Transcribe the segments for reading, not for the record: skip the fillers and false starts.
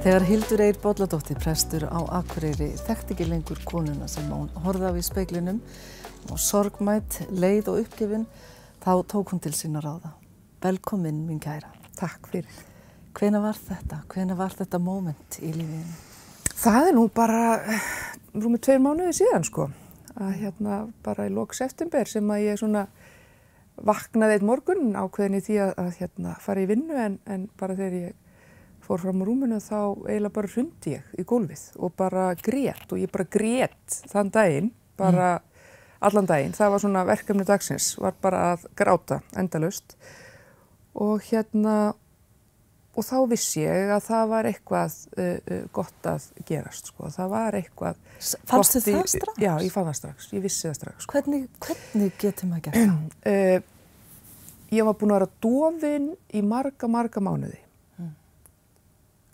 Þegar Hildur Eir Bolladóttir, prestur á Akureyri, þekkti ekki lengur konuna sem hún horfði á í speglinum og sorgmædd, leið og uppgefin, þá tók hún til sín að ráða. Velkomin, mín kæra. Takk fyrir. Hvenær var þetta? Hvenær var þetta moment í lífinu? Það nú bara rúmið 2 mánuði síðan, sko. Að bara í lok september sem að ég svona vaknaði einn morgun ákveðin í því að fara í vinnu en bara þegar ég fór fram á rúminu þá eiginlega bara hrundi ég í gólfið og bara grét og ég bara grét þann daginn, bara allan daginn. Það var svona verkefni dagsins, var bara að gráta endalaust og og þá vissi ég að það var eitthvað gott að gerast, sko. Það var eitthvað Fannstu það strax? Já, ég fann það strax. Ég vissi það strax. Sko. Hvernig getur maður gert það? Ég var búin að vera dofin í marga mánuði.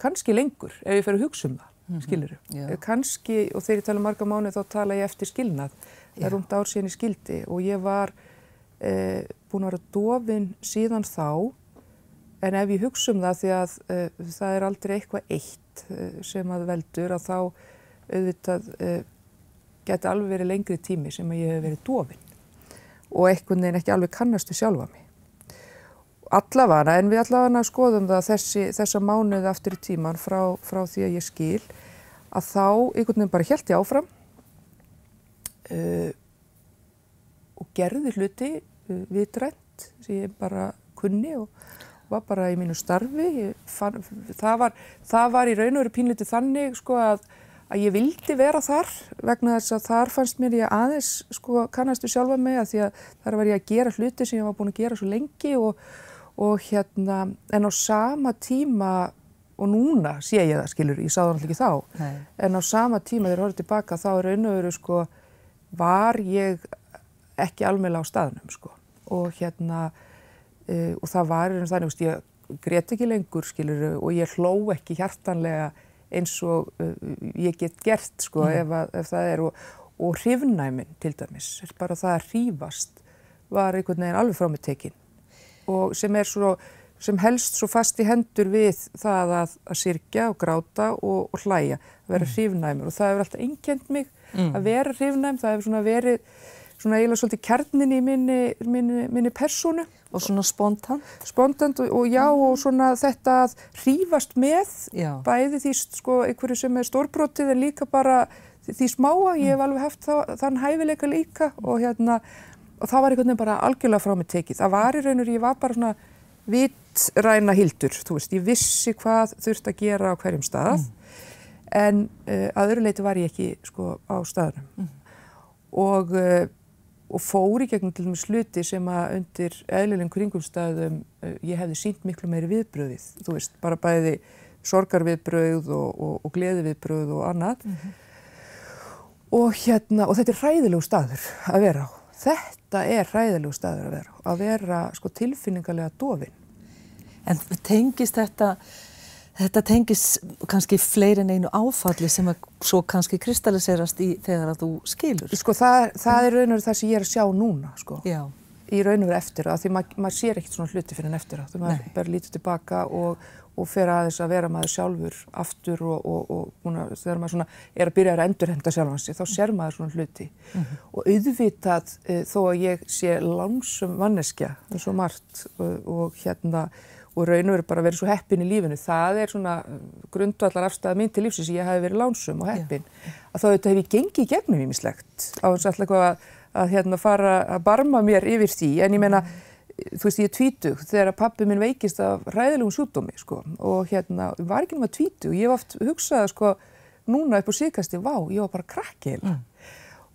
Kannski lengur, ef ég fer að hugsa það, skilurðu. Kannski, og þegar ég tala marga mánuði þá tala ég eftir skilnað. Það er rúmt ár síðan ég skildi og ég var búin að vera dofin síðan þá. En ef ég hugsa það því að það er aldrei eitthvað eitt sem að veldur að þá auðvitað geti alveg verið lengri tími sem að ég hef verið dofin og einhvern veginn ekki alveg kannastu sjálfa mig. Allavega, en við allavega skoðum það þessa mánuði aftur í tíman frá því að ég skil að þá einhvern veginn bara hélt ég áfram og gerði hluti vitrænt sem ég bara kunni og var bara í mínu starfi. Það var í raun og veru pínlítið þannig, sko, að ég vildi vera þar vegna þess að þar fannst mér ég aðeins, sko, kannastu sjálfa mig að því að þar var ég að gera hluti sem ég var búin að gera svo lengi og en á sama tíma, og núna sé ég það, skilur, ég sá það náttúrulega ekki þá, en á sama tíma þegar ég horfði tilbaka þá í raun og veru, sko, var ég ekki almennilega á staðnum, sko, og það var þannig, ég grét ekki lengur, skilur, og ég hló ekki hjartanlega eins og ég get gert, sko, ef það er, og hrifnæmin til dæmis, bara það að hrífast var einhvern veginn alveg frá mig tekin og sem helst svo fast í hendur við það að syrgja og gráta og hlæja, að vera hrifnæmur og það hefur alltaf einkennt mig að vera hrifnæm, það hefur svona verið svona eiginlega svolítið kjarnin í minni persónu. Og svona spontant? Spontant og já, og svona þetta að hrífast með, bæði því, sko, einhverju sem er stórbrotið en líka bara því smáa, ég hef alveg haft þann hæfileika líka og það var einhvern veginn bara algjörlega frá mig tekið. Það var í raun og ég var bara svona vitræna Hildur, þú veist, ég vissi hvað þurfti að gera á hverjum stað, en að öðru leyti var ég ekki, sko, á staðnum. Og fór í gegnum til dæmis hluti sem að undir eðlilegum kringumstæðum ég hefði sýnt miklu meiri viðbrögðið, þú veist, bara bæði sorgarviðbrögð og gleðiviðbrögð og annað. Og þetta er hræðilegur staður að vera á. Þetta er hræðilegur staður að vera sko tilfinningalega dofin. En tengist þetta tengist kannski fleiri en einu áfalli sem að svo kannski kristalliserast í þegar að þú skilur? Sko það er raun og veru það sem ég er að sjá núna, sko. Já. Í raun og veru eftir það, því maður sér ekkert svona hluti fyrir en eftir það. Þegar maður bara lítur tilbaka og fer aðeins að vera maður sjálfur aftur og þegar maður svona er að byrja að endurheimta sjálfan sig, þá sér maður svona hluti. Og auðvitað þó að ég sé lánsöm manneskja eins og margt og raun og veru bara verið svo heppin í lífinu. Það er svona grundvallar afstæða mín til lífsins, ég hafi verið lánsöm og heppin. Að þá hef ég gengið í gegnum ýmislegt á þess að fara að barma mér yfir því. En ég meina, þú veist, ég er 20 þegar pabbi minn veikist af hræðilegum sjúkdómi, sko. Og var ekki nema 20. Ég hef oft hugsað, sko, núna upp á síðkasti, vá, ég var bara krakki eiginlega.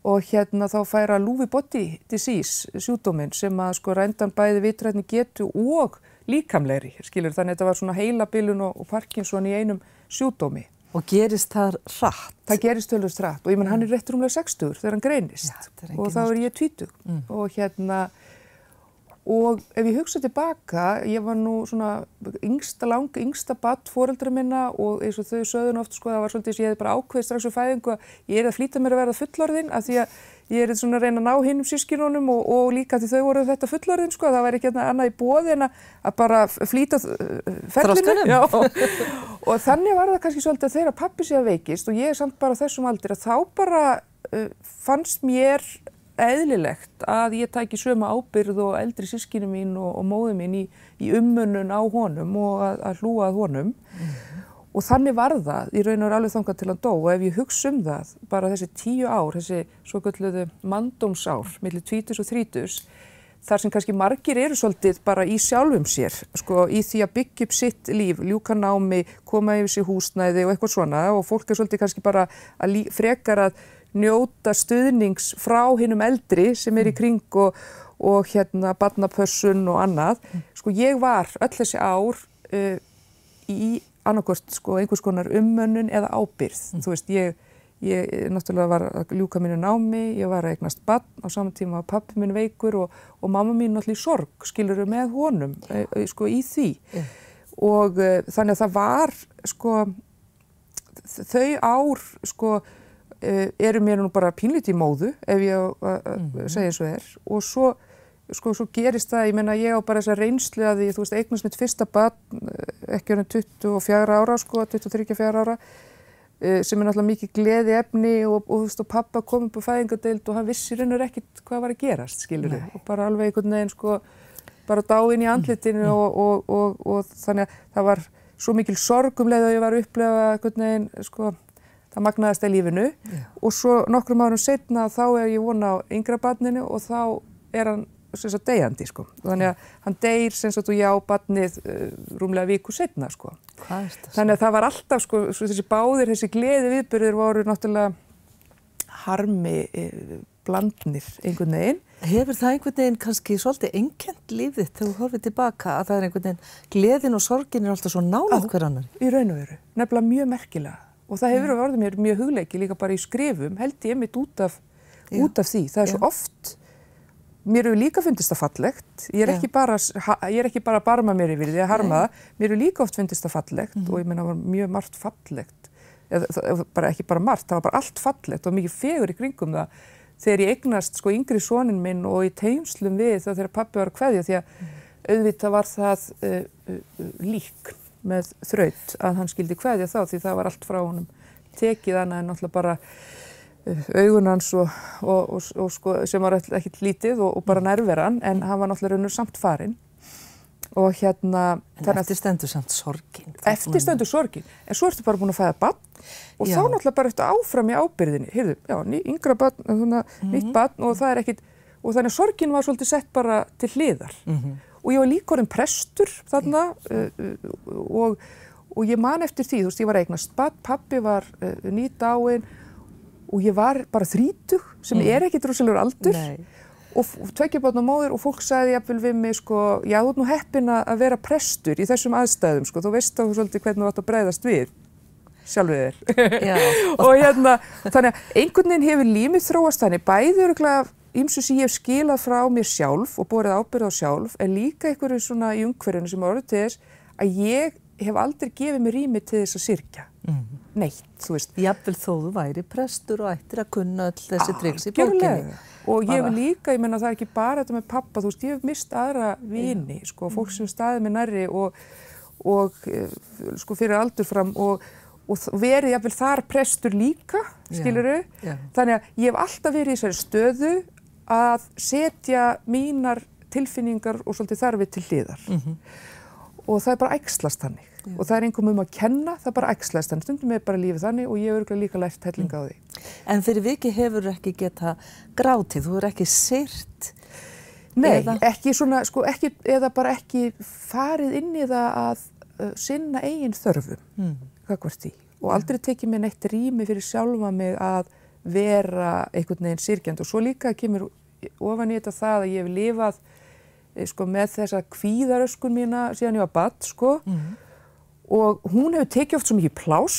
Og þá færa Lewy body disease sjúkdóminn sem að, sko, rændan bæði vitrænni getu og líkamlegri, skilur, þannig að þetta var svona heilabilun og Parkinson í einum sjúkdómi. Og gerist það hratt? Það gerist tölvöld hratt og ég menn hann er rétt rúmlega 60 þegar hann greinist og þá er ég 20 og ef ég hugsa tilbaka, ég var nú svona yngsta barn foreldra minna og eins og þau sögðu oft, sko, það var svolítið þess að ég hefði bara ákveðið strax við fæðingu að ég að flýta mér að verða fullorðin af því að ég svona að reyna að ná hinum systkinunum og líka því þau voru þetta fullorðin, sko, það væri ekki annað í boði en að bara flýta ferlinu. Og þannig var það kannski svolítið að þegar pabbi sé að veikist og ég samt bara þessum aldri að þá bara fannst mér eðlilegt að ég tæki sömu ábyrgð og eldri systkini mín og móðir mín í umönnun á honum og að hlúa að honum. Og þannig var það í raun og veru alveg þangað til hann dó og ef ég hugsa það, bara þessi 10 ár, þessi svokölluðu manndómsár, milli 20 og 30, þar sem kannski margir eru svolítið bara í sjálfum sér, sko, í því að byggja upp sitt líf, ljúka námi, koma yfir sig húsnæði og eitthvað svona og fólk svolítið kannski bara frekar að njóta stuðnings frá hinum eldri sem í kring og barnapössun og annað. Sko ég var öll þessi ár í annarkvort sko einhvers konar umönnun eða ábyrgð. Þú veist, ég náttúrulega var að ljúka mínu námi, ég var að eignast barn á sama tíma að pabbi minn veikur og mamma mín náttúrulega í sorg, skilurðu með honum, sko í því. Og þannig að það var sko, þau ár sko eru mér nú bara pínlítið í móðu ef ég segja eins og svo gerist það, ég meina ég á bara þessa reynslu að því, þú veist, eignast mitt fyrsta barn ekki orðin 24 ára, sko, 23-24 ára, sem náttúrulega mikið gleðiefni og þú veist, og pappa kom upp á fæðingardeild og hann vissi raunur ekkert hvað var að gerast, skilurðu, og bara alveg einhvern veginn, sko, bara dáinn í andlitinu og þannig að það var svo mikil sorg leið að ég var að upplefa einhvern veginn, sko, það magnaðist í lífinu og svo nokkrum árum seinna þá ég vona á yngra barninu og þá hann sem sagt deyjandi, sko. Þannig að hann deyr sem sagt og ég á barnið rúmlega viku seinna, sko. Hvað er það? Þannig að það var alltaf, sko, þessi gleði viðburðir voru náttúrulega harmi blandnir einhvern veginn. Hefur það einhvern veginn kannski svolítið einkennt lífið þegar þú horfir tilbaka að það einhvern veginn gleðin og sorgin alltaf svo nálægt hver annar? Í raun og veru, nefnilega mjög merkilega. Og það hefur orðið mér mjög hugleiki líka bara í skrifum, held ég mitt út af því. Það svo oft, mér hefur líka fundist það fallegt. Ég er ekki bara að barma mér yfir því að harma það. Mér hefur líka oft fundist það fallegt og ég meina það var mjög margt fallegt. Bara ekki bara margt, það var bara allt fallegt og mikið fegur í kringum það. Þegar ég eignast sko yngri soninn minn og í tengslum við það þegar pabbi var að kveðja því að auðvitað var það lík með þraut að hann skildi kveðja þá því það var allt frá honum tekið annað en náttúrulega bara augun hans og sko, sem var ekkert lítið og bara nærveran en hann var náttúrulega raunur samt farinn og en eftir stendur samt sorgin. Eftir stendur sorgin, en svo ertu bara búin að fæða barn og þá náttúrulega bara ertu áfram í ábyrgðinni, heyrðu, yngra barn, nýtt barn og það ekkert, og þannig að sorgin var svolítið sett bara til hliðar. Og ég var líka orðinn prestur þarna og ég man eftir því, þú veist, ég var að eignast barn, pabbi var nýdáinn og ég var bara 30 sem ekkert rosalegur aldur og 2 barna móðir og fólk sagði jafnvel við mig, sko, já, þú ert nú heppin að vera prestur í þessum aðstæðum, sko, þú veist þá svolítið hvernig þú átt að bregðast við sjálfið þér. Og þannig að einhvern veginn hefur lífið þróast þannig, bæði örugglega ýmsu sem ég hef skilað frá mér sjálf og borið ábyrgð á sjálf, en líka einhverju svona í umhverfinu sem orðið til þess að ég hef aldrei gefið mér rými til þess að syrgja. Neitt, þú veist. Jafnvel þó þú væri prestur og ættir að kunna öll þessi tricks í bókinni. Og ég hef líka, ég menna það er ekki bara þetta með pappa, þú veist, ég hef mist aðra vini, sko, fólk sem staðið mér nærri og sko fyrir aldur fram og verið jafnvel þar prestur líka, skilurðu. Þannig að ég hef alltaf verið í þessari stöðu að setja mínar tilfinningar og svolítið þarfir til hliðar. Og það er bara æxlast þannig. Og það er einhverjum að kenna, það bara æxlast þannig. Stundum er bara lífið þannig og ég hef örugglega líka lært helling á því. En fyrir vikið hefur ekki geta grátið, þú er ekki syrt? Nei, ekki svona, sko, ekki, eða bara ekki farið inn í það að sinna eigin þörfum, gagnvart því. Og aldrei tekið mér neitt rými fyrir sjálfa mig að vera einhvern veginn syrgjandi og svo líka kemur ofan í þetta það að ég hef lifað sko, með þessa kvíðaröskun mína síðan ég var barn, sko, og hún hefur tekið oft svo mikið pláss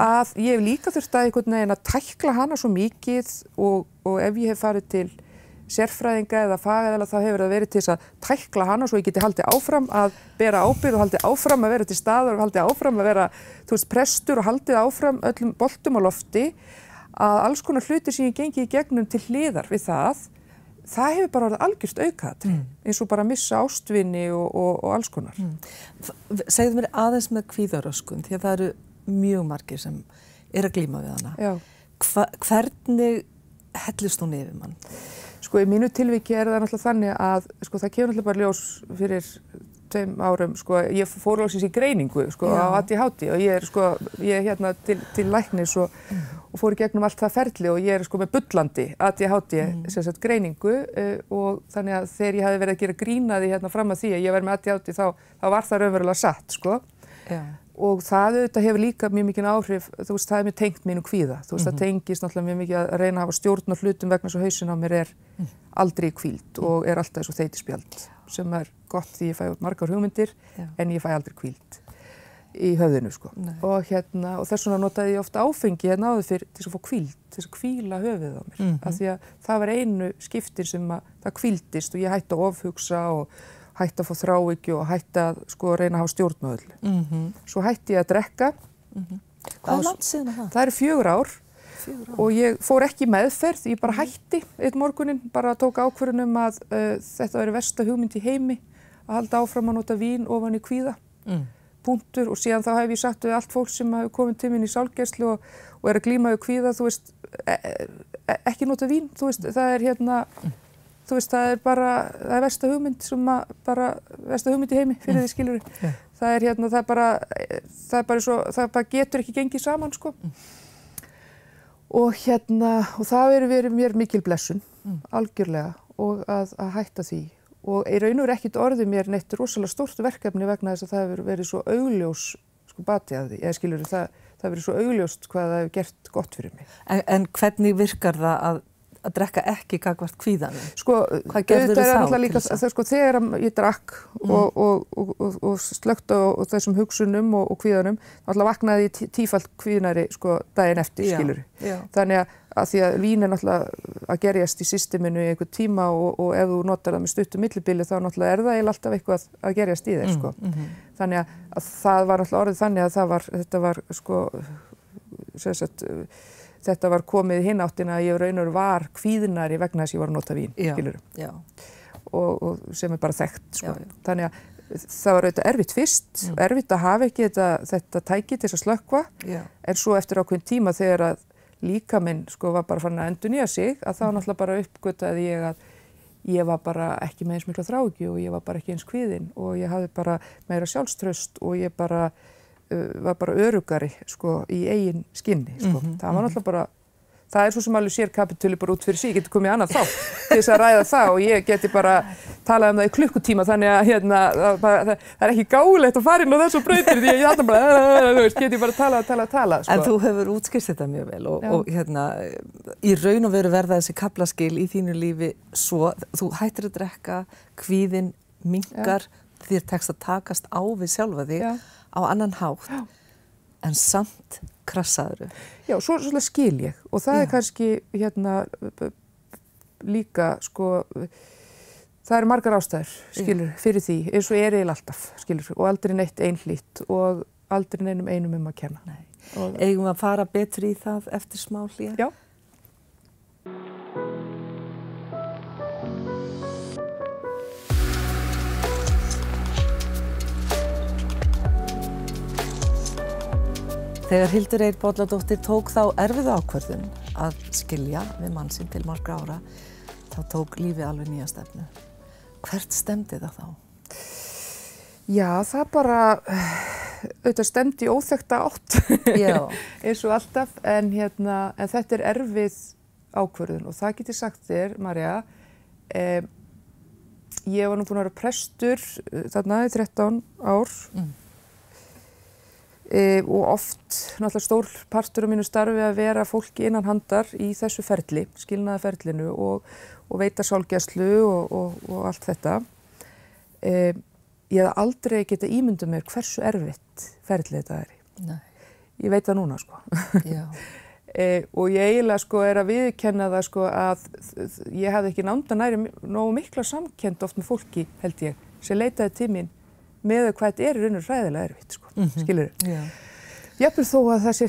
að ég hef líka þurft að einhvern veginn að tækla hana svo mikið og ef ég hef farið til sérfræðinga eða fagaðila þá hefur það verið til þess að tækla hana svo ég geti haldið áfram að bera ábyrgð og haldið áfram að vera til staðar og haldið áfram að vera, þú veist, prestur og haldið áfram öllum boltum á lofti að alls konar hluti sem ég gengi í gegnum til hliðar við það hefur bara orðið algjört aukaatriði, eins og bara að missa ástvini og alls konar. Segðu mér aðeins með kvíðaröskun, því að það eru mjög margir sem að glíma við hana. Já. Hvernig hellist hún yfir mann? Sko, í mínu tilviki það náttúrulega þannig að, sko, það kemur náttúrulega bara ljós fyrir 2 árum, sko, ég fór loksins í greiningu, sko, á ADHD og ég hérna til læknis og fór í gegnum allt það ferli og ég sko með bullandi ADHD sem sagt greiningu og þannig að þegar ég hafði verið að gera grín að því hérna fram að því að ég væri með ADHD þá var það raunverulega satt, sko. Já. Og það auðvitað hefur líka mjög mikið áhrif, þú veist, það er mér tengt mínu kvíða, þú veist, það tengist náttúrulega mjög mikið að reyna að hafa stjórn á hlutum vegna svo hausinn á mér aldrei hvíld og alltaf eins og þeytispjald sem gott því ég fæ út margar hugmyndir en ég fæ aldrei hvíld í höfðinu, sko. Og þess vegna notaði ég ofta áfengi hérna áður fyrr til að fá hvíld, til að hvíla höfuðið á mér, af því að það var einu skiptir sem að það hvíldist og ég hætti að ofhugsa og hætti að fá þráhyggju og hætti að sko reyna að hafa stjórn á öllu. Svo hætti ég að drekka. Hvað er langt síðan það? Það eru 4 ár. Og ég fór ekki í meðferð, ég bara hætti einn morguninn, bara tók ákvörðun að þetta væri versta hugmynd í heimi að halda áfram að nota vín ofan í kvíða. Punktur, og síðan þá hef ég sagt við allt fólk sem hefur komið til mín í sálgæslu og að glíma við kvíða, þú veist, ekki nota vín, þú veist, það er þú veist, það er versta hugmynd sem versta hugmynd í heimi fyrir því, skilurðu. Það er það getur ekki gengið saman, sko. Og það verið mér mikil blessun, algjörlega, og að hætta því. Og í raun og veru ekkert orðið mér neitt rosalega stórt verkefni vegna þess að það hefur verið svo augljós, sko, bati að því. Eða skilurðu, það hefur verið svo augljóst hvað það hefur gert gott fyrir mig. En hvernig virkar það að drekka ekki gagnvart kvíðanum? Sko, hvað gerður þú þá líka, sko, þegar ég drakk og slökkt á þessum hugsunum og kvíðanum, þá vaknaði ég tífalt kvíðnari, sko, daginn eftir, skilur. Þannig að því að vín er náttúrulega að gerjast í systeminu í einhvern tíma og ef þú notar það með stuttu millibili þá náttúrulega það eiginlega alltaf eitthvað að gerjast í þér, sko. Þannig að það var náttúrulega orðið þannig að þetta var, sko, sem sagt, þetta var komið hinn áttina að ég raunur var kvíðnari vegna þess að ég var að nota vín, skilurðu. Og sem er bara þekkt, sko. Þannig að það var auðvitað erfitt fyrst, erfitt að hafa ekki þetta tæki til þess að slökkva, en svo eftir ákveðin tíma þegar að líkaminn, sko, var bara farin að endurnýja sig, að þá náttúrulega bara uppgötaði ég að ég var bara ekki með eins mikla þráhyggju og ég var bara ekki eins kvíðin og ég hafði bara meira sjálfstraust og ég bara var bara öruggari, sko, í eigin skinni, sko. Það var náttúrulega bara, það er svo sem alveg sér kapitúli bara út fyrir sig, getur komið annað þá til þess að ræða það og ég geti bara talað það í klukkutíma, þannig að það er ekki gáfulegt að fara inn á þessu brautir því að ég bara, þú veist, geti bara talað, sko. En þú hefur útskýrt þetta mjög vel og í raun og veru verða þessi kaflaskil í þínu lífi svo, þú hættir að drekka, kvíðinn minnkar, þér tekst að takast á við sjálfa þig á annan hátt, en samt krassaðru. Já, svo skil ég og það er kannski líka, sko, það eru margar ástæður, skilur, fyrir því, eins og eiginlega alltaf, skilur, og aldrei neitt einhlítt og aldrei neinum einum að kenna. Nei. Eigum við að fara betur í það eftir smá hlé? Já. Þegar Hildur Eir Bolladóttir tók þá erfiðu ákvörðun að skilja við mann sinn til margra ára, þá tók lífið alveg nýja stefnu. Hvert stefndi það þá? Já, það bara, auðvitað stefndi í óþekkta átt, eins og alltaf, en þetta er erfið ákvörðun og það get ég sagt þér, María, ég var nú búin að vera prestur þarna í 13 ár, og oft, náttúrulega stór partur af mínu starfi að vera fólki innan handar í þessu ferli, skilnaðarferlinu og veita sálgæslu og allt þetta. Ég hef aldrei getað ímyndað mér hversu erfitt ferli þetta er. Nei. Ég veit það núna, sko. Já. Og ég eiginlega, sko, er að viðurkenna það, sko, að ég hafði ekki nándar næri nógu mikla samkennd oft með fólki, held ég, sem leitaði til mín með hvað þetta er í raun og hræðilega erfitt, sko, skilurðu. Jafnvel þó að það sé,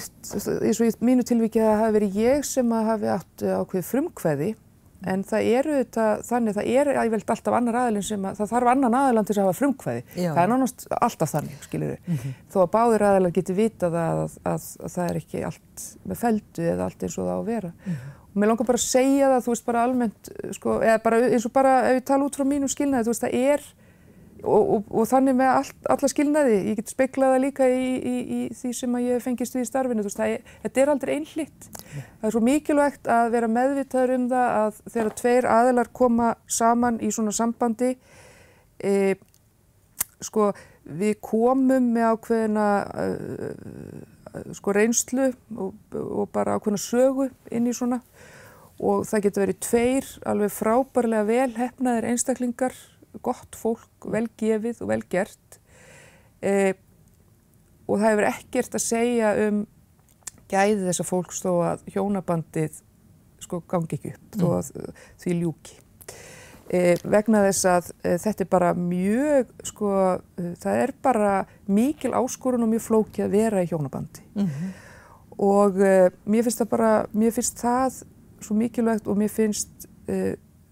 eins og í mínu tilviki að það hafi verið ég sem að hafi átt ákveðið frumkvæði, en það eru þetta þannig, það er ævilegt alltaf annar aðilinn sem að, það þarf annan aðilann til að hafa frumkvæði. Já. Það er nánast alltaf þannig, skilurðu. Þó að báðir aðilar geti vitað að það er ekki allt með feldu eða allt eins og það á að vera. Og mér langar bara að segja það, þú veist, bara almennt, sko, eða bara eins og bara ef ég tala út frá mínum skilnaði, þú veist, það er, og þannig með alla skilnaði, ég get speglað það líka í því sem að ég fengist við í starfinu, þú veist, þetta er aldrei einhlítt. Það er svo mikilvægt að vera meðvitaður það að þegar tveir aðilar koma saman í svona sambandi, sko, við komum með ákveðina sko reynslu og bara ákveðna sögu inn í svona, og það getur verið tveir alveg frábærlega vel heppnaðir einstaklingar, gott fólk, vel gefið og vel gert, og það hefur ekkert að segja gæði þessa fólks þó að hjónabandið sko gangi ekki upp, þó að því ljúki. Vegna þess að þetta er bara mjög, sko, það er bara mikil áskorun og mjög flókið að vera í hjónabandi. Og mér finnst það svo mikilvægt, og mér finnst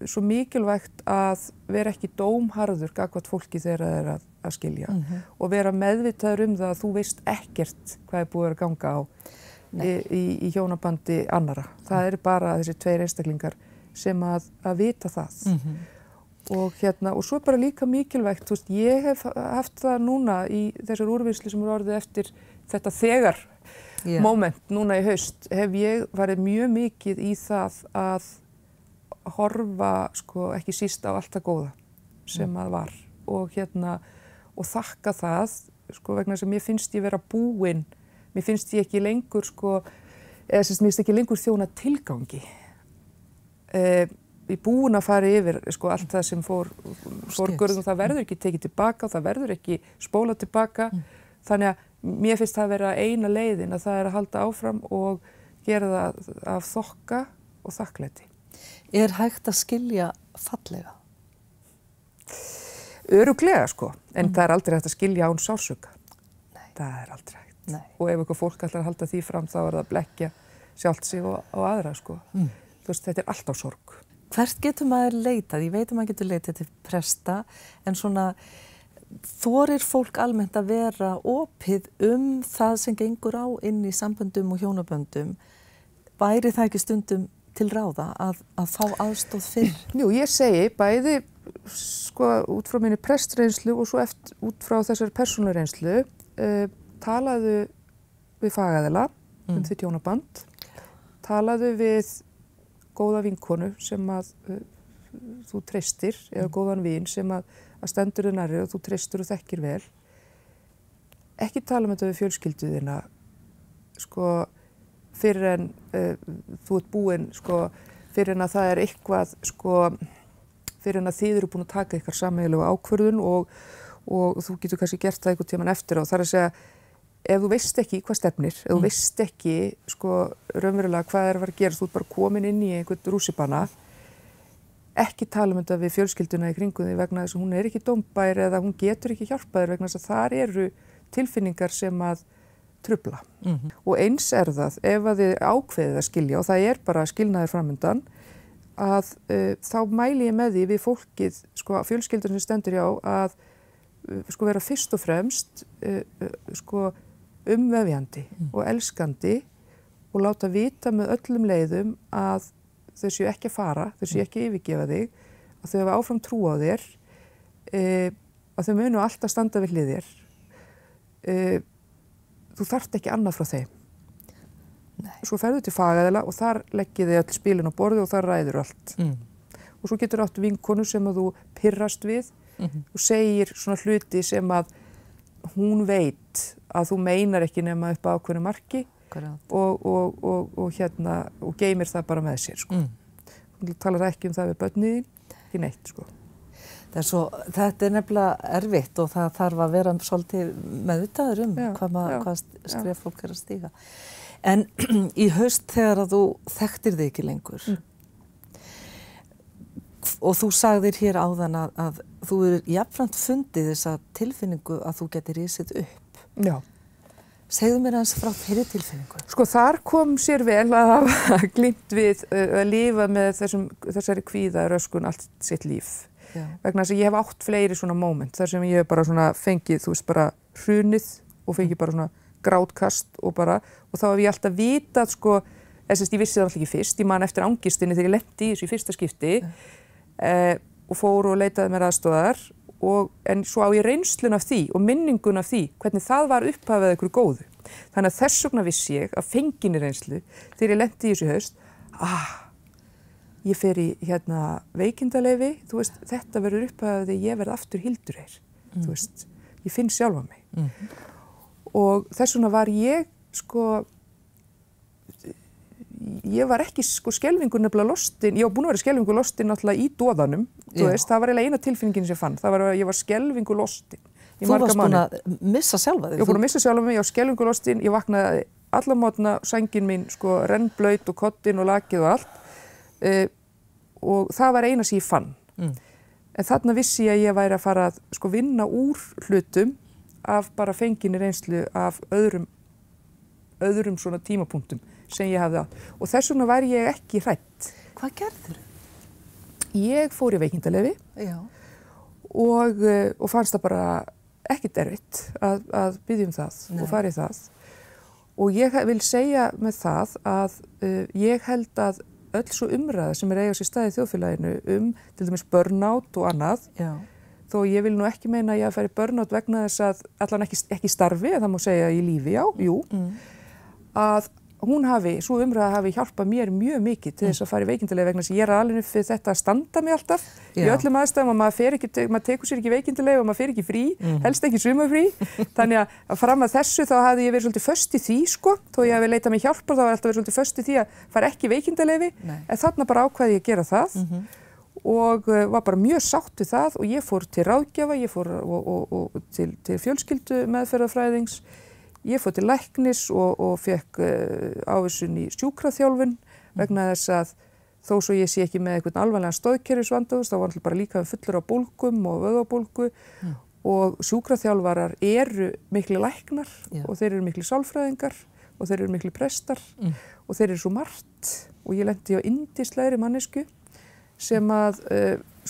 svo mikilvægt að vera ekki dómharður gagnvart fólki þegar það er að skilja og vera meðvitaður það að þú veist ekkert hvað er búið að ganga á í hjónabandi annara. Það eru bara þessi tveir einstaklingar sem að vita það. Og svo bara líka mikilvægt, þú veist, ég hef haft það núna í þessar úrvinnslu sem eru orðið eftir þetta þegar moment núna í haust, hef ég farið mjög mikið í það að horfa, sko, ekki síst á allt það góða sem að var og þakka það, sko, vegna sem mér finnst ég vera búin, mér finnst ég ekki lengur, sko, eða sem mér finnst ekki lengur þjóna tilgangi. Ég búin að fara yfir, sko, allt það sem fórgörðum, það verður ekki tekið tilbaka, það verður ekki spólað tilbaka, þannig að mér finnst það vera eina leiðin að það er að halda áfram og gera það af þokka og þakklæti. Er hægt að skilja fallega? Örugglega, sko, en það er aldrei hægt að skilja án sársauka. Nei. Það er aldrei hægt. Nei. Og ef eitthvað fólk ætlar að halda því fram, þá er það að blekkja sjálft sig og aðra, sko. Þú veist, þetta er alltaf sorg. Hvert getur maður leitað? Ég veit að maður getur leitað til presta, en svona þorir fólk almennt að vera opið það sem gengur á inn í samböndum og hjónaböndum. Væri það ekki stundum til ráða að fá aðstoð fyrr? Jú, ég segi bæði, sko, út frá minni prestreynslu og svo út frá þessari persónureynslu, talaðu við fagaðila þitt hjónaband, talaðu við góða vinkonu sem að þú treystir, eða góðan vin sem að stendur þér nærri og þú treystir og þekkir vel. Ekki tala þetta við fjölskylduðina, sko, fyrir en þú ert búinn, sko, fyrir en að það er eitthvað, sko, fyrir en að þið eru búin að taka ykkar sameiginlegu ákvörðun og þú getur kannski gert það einhvern tímann eftir á. Það er að segja, ef þú veist ekki hvað stefnir, ef þú veist ekki, sko, raunverulega hvað er að fara að gera, þú ert bara komin inn í einhvern rússíbana, ekki tala þetta við fjölskylduna í kringum því vegna þess að hún er ekki dómbær eða hún getur ekki hjálpað þér vegna þess að þar eru tilfinningar sem að trufla. Og eins er það, ef að þið ákveðið að skilja, og það er bara skilnaðir framundan, að þá mæli ég með því við fólkið, sko, fjölskyldur sem stendur hjá, að sko vera fyrst og fremst sko umvefjandi og elskandi og láta vita með öllum leiðum að þau séu ekki að fara, þau séu ekki að yfirgefa þig, að þau hafa áfram trú á þér, að þau munu alltaf standa við hlið þér. Þú þarft ekki annað frá þeim. Nei. Svo ferðu til fagaðila og þar leggið þið öll spilin á borðið og þar ræður allt. Og svo getur áttu vinkonu sem að þú pirrast við og segir svona hluti sem að hún veit að þú meinar ekki nema upp á ákveðnu marki og geymir það bara með sér, sko. Hún talar ekki það við börnin, ekki neitt, sko. Þetta er nefnilega erfitt og það þarf að vera svolítið meðvitaður hvað skref fólk er að stíga. En í haust þegar að þú þekktir þig ekki lengur og þú sagðir hér áðan að þú jafnframt fundið þessa tilfinningu að þú getur risið upp. Já. Segðu mér aðeins frá þeirri tilfinningu. Sko þar kom sér vel að hafa glímt við að lifa með þessari kvíðaröskun allt sitt líf. Já. Vegna þess að ég hef átt fleiri svona moment þar sem ég hef bara svona fengið, þú veist, bara hrunið og fengið bara svona grátkast og þá hef ég alltaf vitað, sko, ég vissi það alltaf ekki fyrst, ég man eftir angistinni þegar ég lenti í þessu í fyrsta skipti og fór og leitaði mér aðstoðar en svo á ég reynslun af því og minningun af því hvernig það var upphafið einhverju góðu. Þannig að þess vegna vissi ég að fenginni reynslu þegar ég lenti í þessu haust, ég fer í veikindaleyfi, þú veist, þetta verður upphafið þegar ég verð aftur Hildur, þú veist, ég finn sjálfa mig. Og þess vegna var ég, sko, ég var ekki sko skelfingur nefnilega lostin, ég var búin að vera skelfingur lostin náttúrulega í doðanum, þú veist, það var eiginlega eina tilfinningin sem ég fann, það var að ég var skelfingur lostin. Þú varst búin að missa sjálfa þig? Ég var búin að missa sjálfa mig, ég var skelfingur lostin, ég vaknaði alla mótna, sængin mín sko rennblöyt og koddin og lakið og allt og það var eina sem ég fann. En þarna vissi ég að ég væri að fara að sko vinna úr hlutum af bara fenginni reynslu af öðrum svona tímapunktum sem ég hafði átt. Og þess vegna væri ég ekki hrædd. Hvað gerðir? Ég fór í veikindaleyfi og fannst það bara ekkert erfitt að biðja um það og fara í það. Og ég vil segja með það að ég held að öll svo umræða sem eiga sér stað í þjóðfélaginu til dæmis burnout og annað, þó ég vil nú ekki meina að ég fari burnout vegna þess að allan ekki starfi, það má segja í lífi, að sú umræða hafi hjálpað mér mjög mikið til þess að fara í veikindaleyfi vegna þess að ég alveg upp við þetta að standa mig alltaf í öllum aðstæðum og maður tekur sér ekki veikindaleyfi og maður fer ekki frí, helst ekki sumarfrí. Þannig að fram að þessu þá hafði ég verið svolítið föst í því, sko, þó ég hafi leitað mig hjálpar þá var alltaf verið svolítið föst í því að fara ekki veikindaleyfi, en þarna bara ákvaði ég að gera það og var bara mjög sátt við það og ég fór til ráðgjafa, ég fór til fjölskyldu meðferðarfræðings. Ég fór til læknis og fekk ávísun í sjúkraþjálfun vegna þess að þó svo ég sé ekki með einhvern alvarlegan stoðkerfisvanda, þá var alltaf bara líka fullur af bólgum og vöðvabólgu og sjúkraþjálfarar eru mikli læknar og þeir eru mikli sálfræðingar og þeir eru mikli prestar og þeir eru svo margt og ég lenti á yndislegri mannesku sem að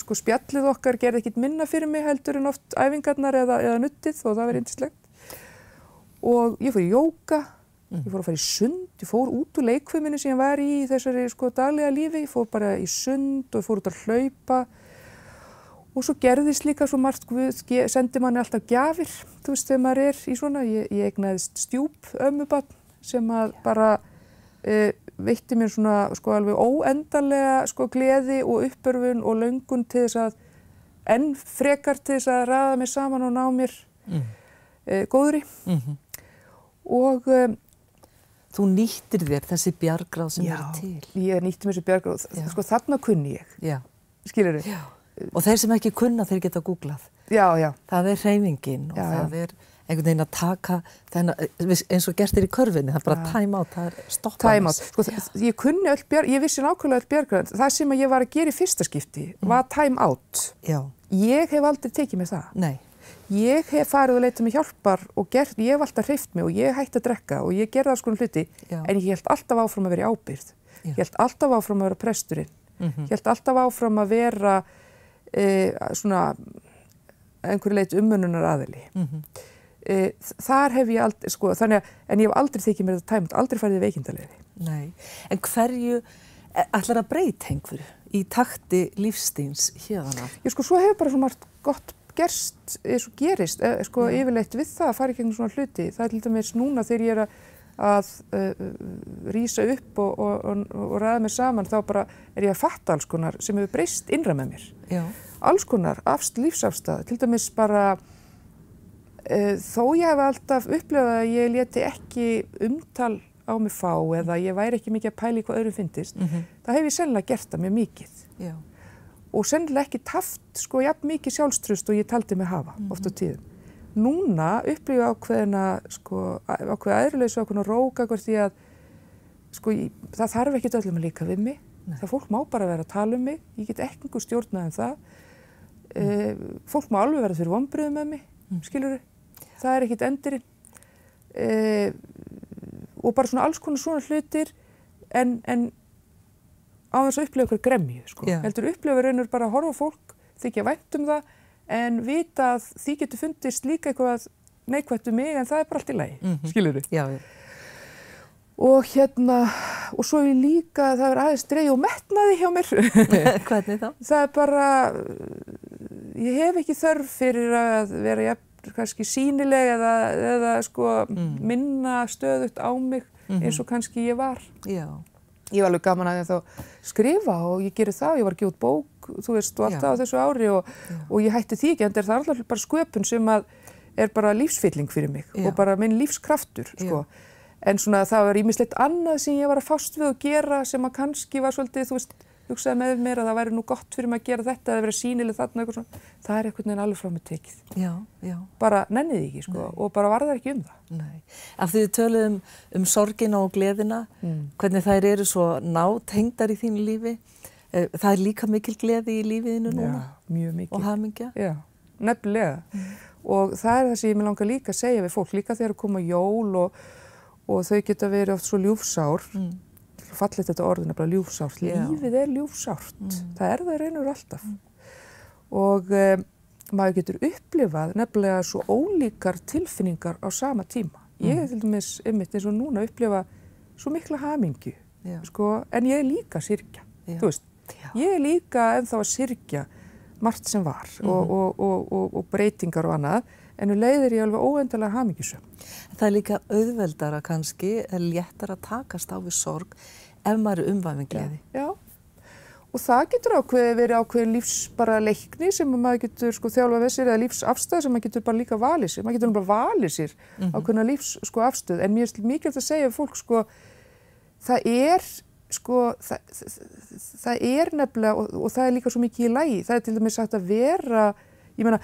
sko spjallið okkar gerði ekkert minna fyrir mig heldur en oft æfingarnar eða nuttið og það var yndislegt. Og ég fór í jóga, ég fór að fara í sund, ég fór út úr leikfiminu sem ég var í þessari sko daglega lífi, ég fór bara í sund og ég fór út að hlaupa og svo gerðist líka svo margt, Guð sendi manni alltaf gjafir, þú veist þegar maður í svona, ég eignaðist stjúp ömmubarn sem að bara veitti mér svona sko alveg óendanlega sko gleði og uppörfun og löngun til þess að enn frekar til þess að raða mig saman og ná mér góðri. Og þú nýttir þér þessi bjargráð sem eru til. Já, ég nýtti mér þessi bjargráð. Sko þarna kunni ég. Já. Skilurðu? Já. Og þeir sem ekki kunna, þeir geta googlað. Já, já. Það hreyfingin og það einhvern veginn að taka eins og gert þér í körfinni, það er bara time out, það stoppa. Time out. Sko ég kunni ég vissi nákvæmlega öll bjargráð. Það sem ég var að gera í fyrsta skipti var time out. Já. Ég hef aldrei tekið mér það. Nei. Ég hef farið og leitað mig hjálpar og ég hef alltaf hreyft mig og ég hætti að drekka og ég gerði alls konar hluti en ég held alltaf áfram að vera í ábyrgð. Ég held alltaf áfram að vera presturinn. Ég held alltaf áfram að vera svona einhverju leit umönnunaraðili. Þar hef ég aldrei, sko, en ég hef aldrei tekið mér þetta tæmt, aldrei farið í veikindaleyfi. Nei, en hverju ætlar að breyta einhverju í takti lífstíns hérðan af? Sko, svo hefur bara svo margt gott gerst, eins og gerist, sko yfirleitt við það að fara í gegnum svona hluti. Það til dæmis núna þegar ég að rísa upp og ræða mér saman, þá bara ég að fatta alls konar sem hefur breyst innra með mér. Já. Alls konar lífsafstæða, til dæmis bara þó ég hef alltaf upplifað að ég léti ekki umtal á mig fá eða ég væri ekki mikið að pæla í hvað öðrum fyndist, það hef ég sennilega gert það mjög mikið. Já. Og sennilega ekki haft sko jafn mikið sjálfstraust og ég taldi mig hafa oft á tíðum. Núna upplifa ákveðina sko ákveða æðruleysi og ákveðina róka því að sko það þarf ekkert öllum að líka við mig. Það fólk má bara vera að tala um mig, ég get ekki stjórnað um það. Fólk má alveg vera fyrir vonbrigðum með mig, skilurðu? Það ekkert endurinn. og bara svona alls konar svona hlutir en á þess að upplifa ykkur gremju, sko. Heldur upplifa raunur bara að horfa á fólk, þykja vænt það, en vita að því getur fundist líka eitthvað neikvætt mig, en það bara allt í lagi, skilurðu? Já. Og og svo líka, það aðeins dreigð og metnaði hjá mér. Hvernig þá? Það bara, ég hef ekki þörf fyrir að vera kannski sýnileg eða sko minna stöðugt á mig eins og kannski ég var. Já. Ég var alveg gaman að þá skrifa og ég geri það, ég var að gefa út bók, þú veist, og alltaf á þessu ári og ég hætti því ekki, en það alltaf bara sköpun sem bara lífsfylling fyrir mig og bara minn lífskraftur, sko. En svona það var ýmislegt annað sem ég var að fást við að gera sem að kannski var svolítið, þú veist, hugsaði með mér að það væri nú gott fyrir mig að gera þetta eða vera sýnileg þarna eitthvað svona. Það einhvern veginn alveg frá mig tekið. Já. Bara nenniði ekki, sko, og bara var það ekki það. Nei. Af því við töluðum sorgina og gleðina, hvernig þær eru svo nátengdar í þínu lífi. Það líka mikil gleði í lífiðinu núna? Já, mjög mikil. Og hamingja? Já, nefnilega. Og það það sem ég mig langar líka að segja við fólk, líka þegar koma jól og þau geta verið oft svo ljúfsár, fallegt þetta orðin bara ljúfsárt, lífið ljúfsárt, það það raunur alltaf. Og maður getur upplifað nefnilega svo ólíkar tilfinningar á sama tíma. Ég til dæmis einmitt eins og núna upplifa svo mikla hamingju, sko, en ég líka að syrgja, þú veist. Ég líka ennþá að syrgja margt sem var og breytingar og annað, en leiðir ég alveg óendanlega hamingjusöm. Það líka auðveldara kannski, léttara að takast á við sorg ef maður umvafin gleði. Já, og það getur verið ákveðin bara leikni sem maður getur sko þjálfað með sér eða lífsafstöð sem maður getur bara líka valið sér. Maður getur bara valið sér ákveðina lífsafstöð, en mér er mikilvægt að segja við fólk sko, það nefnilega og það líka svo mikið í lagi. Það til dæmis sagt að vera, ég meina,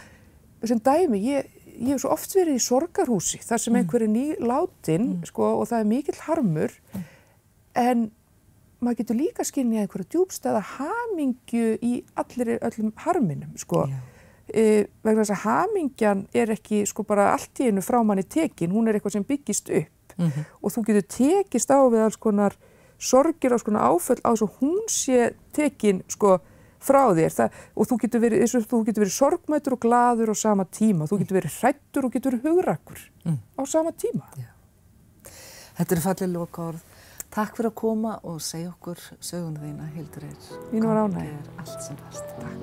sem dæmi, ég hef svo oft verið í sorgarhúsi þar sem einhver nýlátin sko, og það mikill harmur, en maður getur líka skynjað einhverja djúpstæða hamingju í öllum harminum, sko. Vegna þess að hamingjan ekki sko bara allt í einu frá manni tekin, hún eitthvað sem byggist upp og þú getur tekist á við alls konar sorgir og svona áföll á þess að hún sé tekin sko frá þér og þú getur verið sorgmætur og glaður á sama tíma, þú getur verið hræddur og getur verið hugrakkur á sama tíma. Já. Þetta falleg lokaorð. Takk fyrir að koma og segja okkur söguna þína, Hildur Eir. Mín var ánægja. Allt sem best. Takk.